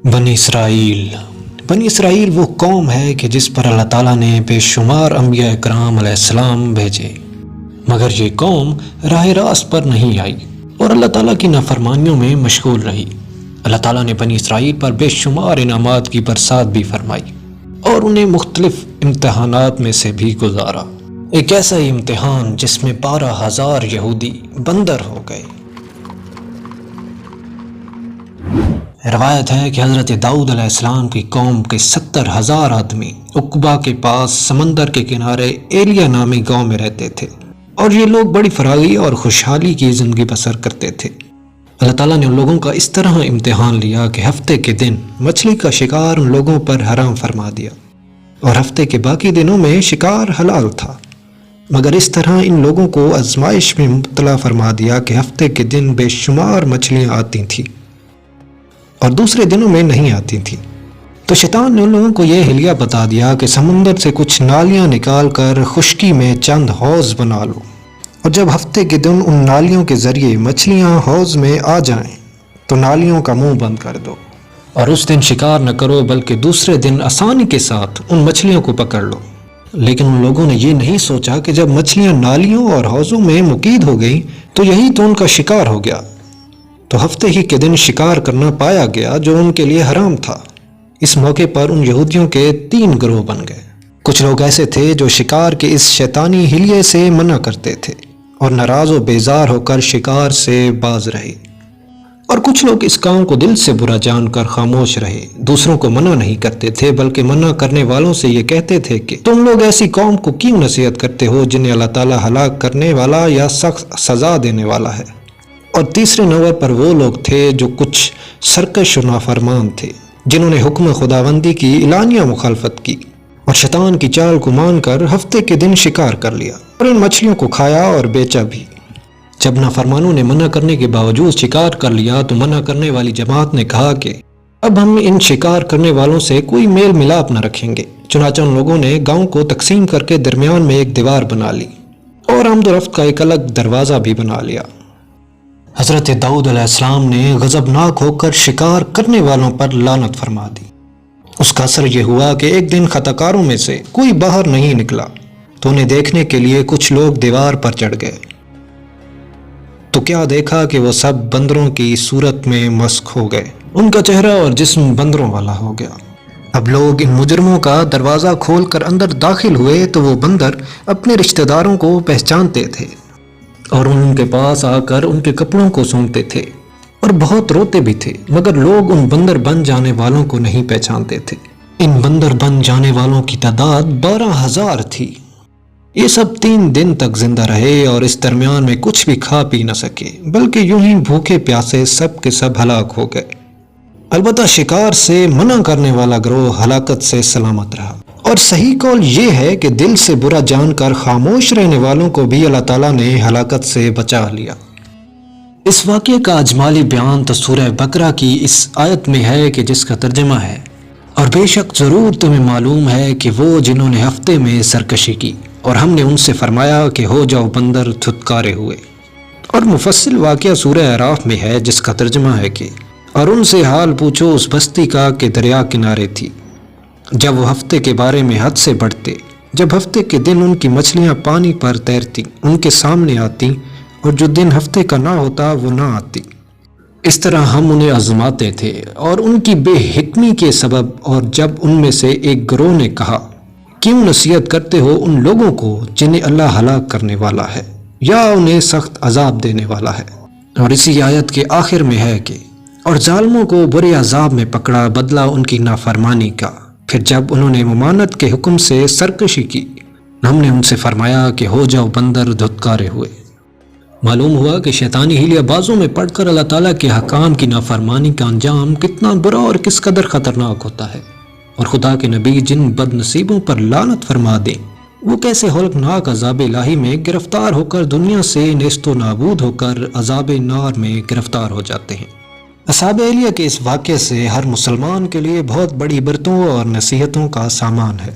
بنی اسرائیل وہ قوم ہے کہ جس پر اللہ تعالیٰ نے بے شمار انبیاء اکرام علیہ السلام بھیجے، مگر یہ قوم راہ راست پر نہیں آئی اور اللہ تعالیٰ کی نافرمانیوں میں مشغول رہی۔ اللہ تعالیٰ نے بنی اسرائیل پر بے شمار انعامات کی برسات بھی فرمائی اور انہیں مختلف امتحانات میں سے بھی گزارا۔ ایک ایسا ہی امتحان جس میں 12,000 یہودی بندر ہو گئے۔ روایت ہے کہ حضرت داؤد علیہ السلام کی قوم کے 70,000 آدمی عقبہ کے پاس سمندر کے کنارے ایلیا نامی گاؤں میں رہتے تھے، اور یہ لوگ بڑی فراغی اور خوشحالی کی زندگی بسر کرتے تھے۔ اللہ تعالیٰ نے ان لوگوں کا اس طرح امتحان لیا کہ ہفتے کے دن مچھلی کا شکار ان لوگوں پر حرام فرما دیا، اور ہفتے کے باقی دنوں میں شکار حلال تھا، مگر اس طرح ان لوگوں کو آزمائش میں مبتلا فرما دیا کہ ہفتے کے دن بے شمار مچھلیاں آتی تھیں اور دوسرے دنوں میں نہیں آتی تھیں۔ تو شیطان نے ان لوگوں کو یہ حلیہ بتا دیا کہ سمندر سے کچھ نالیاں نکال کر خشکی میں چند حوض بنا لو، اور جب ہفتے کے دن ان نالیوں کے ذریعے مچھلیاں حوض میں آ جائیں تو نالیوں کا منہ بند کر دو، اور اس دن شکار نہ کرو بلکہ دوسرے دن آسانی کے ساتھ ان مچھلیوں کو پکڑ لو۔ لیکن ان لوگوں نے یہ نہیں سوچا کہ جب مچھلیاں نالیوں اور حوضوں میں مقید ہو گئیں تو یہی تو ان کا شکار ہو گیا، تو ہفتے ہی کے دن شکار کرنا پایا گیا جو ان کے لیے حرام تھا۔ اس موقع پر ان یہودیوں کے 3 گروہ بن گئے۔ کچھ لوگ ایسے تھے جو شکار کے اس شیطانی حلیے سے منع کرتے تھے اور ناراض و بیزار ہو کر شکار سے باز رہے، اور کچھ لوگ اس کام کو دل سے برا جان کر خاموش رہے، دوسروں کو منع نہیں کرتے تھے بلکہ منع کرنے والوں سے یہ کہتے تھے کہ تم لوگ ایسی قوم کو کیوں نصیحت کرتے ہو جنہیں اللہ تعالیٰ ہلاک کرنے والا یا سخت سزا دینے والا ہے۔ اور تیسرے نمبر پر وہ لوگ تھے جو کچھ سرکش و نافرمان تھے، جنہوں نے حکم خداوندی کی اعلانیہ مخالفت کی اور شیطان کی چال کو مان کر ہفتے کے دن شکار کر لیا اور ان مچھلیوں کو کھایا اور بیچا بھی۔ جب نافرمانوں نے منع کرنے کے باوجود شکار کر لیا تو منع کرنے والی جماعت نے کہا کہ اب ہم ان شکار کرنے والوں سے کوئی میل ملاپ نہ رکھیں گے۔ چنانچہ ان لوگوں نے گاؤں کو تقسیم کر کے درمیان میں ایک دیوار بنا لی اور آمد و رفت کا ایک الگ دروازہ بھی بنا لیا۔ حضرت داؤد علیہ السلام نے غضبناک ہو کر شکار کرنے والوں پر لعنت فرما دی۔ اس کا اثر یہ ہوا کہ ایک دن خطا کاروں میں سے کوئی باہر نہیں نکلا تو انہیں دیکھنے کے لیے کچھ لوگ دیوار پر چڑھ گئے، تو کیا دیکھا کہ وہ سب بندروں کی صورت میں مسخ ہو گئے، ان کا چہرہ اور جسم بندروں والا ہو گیا۔ اب لوگ ان مجرموں کا دروازہ کھول کر اندر داخل ہوئے تو وہ بندر اپنے رشتہ داروں کو پہچانتے تھے اور ان کے پاس آ کر ان کے کپڑوں کو سونگتے تھے اور بہت روتے بھی تھے، مگر لوگ ان بندر بن جانے والوں کو نہیں پہچانتے تھے۔ ان بندر بن جانے والوں کی تعداد 12,000 تھی۔ یہ سب 3 دن تک زندہ رہے اور اس درمیان میں کچھ بھی کھا پی نہ سکے، بلکہ یوں ہی بھوکے پیاسے سب کے سب ہلاک ہو گئے۔ البتہ شکار سے منع کرنے والا گروہ ہلاکت سے سلامت رہا، اور صحیح قول یہ ہے کہ دل سے برا جان کر خاموش رہنے والوں کو بھی اللہ تعالیٰ نے ہلاکت سے بچا لیا۔ اس واقعے کا اجمالی بیان تو سورہ بقرہ کی اس آیت میں ہے کہ جس کا ترجمہ ہے، اور بے شک ضرور تمہیں معلوم ہے کہ وہ جنہوں نے ہفتے میں سرکشی کی اور ہم نے ان سے فرمایا کہ ہو جاؤ بندر دھتکارے ہوئے۔ اور مفصل واقعہ سورہ اعراف میں ہے جس کا ترجمہ ہے کہ اور ان سے حال پوچھو اس بستی کا کہ دریا کنارے تھی، جب وہ ہفتے کے بارے میں حد سے بڑھتے، جب ہفتے کے دن ان کی مچھلیاں پانی پر تیرتی ان کے سامنے آتی اور جو دن ہفتے کا نہ ہوتا وہ نہ آتی۔ اس طرح ہم انہیں آزماتے تھے اور ان کی بے حکمی کے سبب، اور جب ان میں سے ایک گروہ نے کہا کیوں نصیحت کرتے ہو ان لوگوں کو جنہیں اللہ ہلاک کرنے والا ہے یا انہیں سخت عذاب دینے والا ہے۔ اور اسی آیت کے آخر میں ہے کہ اور ظالموں کو برے عذاب میں پکڑا بدلہ ان کی نافرمانی کا، پھر جب انہوں نے ممانت کے حکم سے سرکشی کی ہم نے ان سے فرمایا کہ ہو جاؤ بندر دھتکارے ہوئے۔ معلوم ہوا کہ شیطانی حلیہ بازوں میں پڑھ کر اللہ تعالیٰ کے حکام کی نافرمانی کا انجام کتنا برا اور کس قدر خطرناک ہوتا ہے، اور خدا کے نبی جن بد نصیبوں پر لعنت فرما دیں وہ کیسے ہولناک عذاب الہی میں گرفتار ہو کر دنیا سے نیست و نابود ہو کر عذاب نار میں گرفتار ہو جاتے ہیں۔ اصحاب اہلیہ کے اس واقعے سے ہر مسلمان کے لیے بہت بڑی عبرتوں اور نصیحتوں کا سامان ہے۔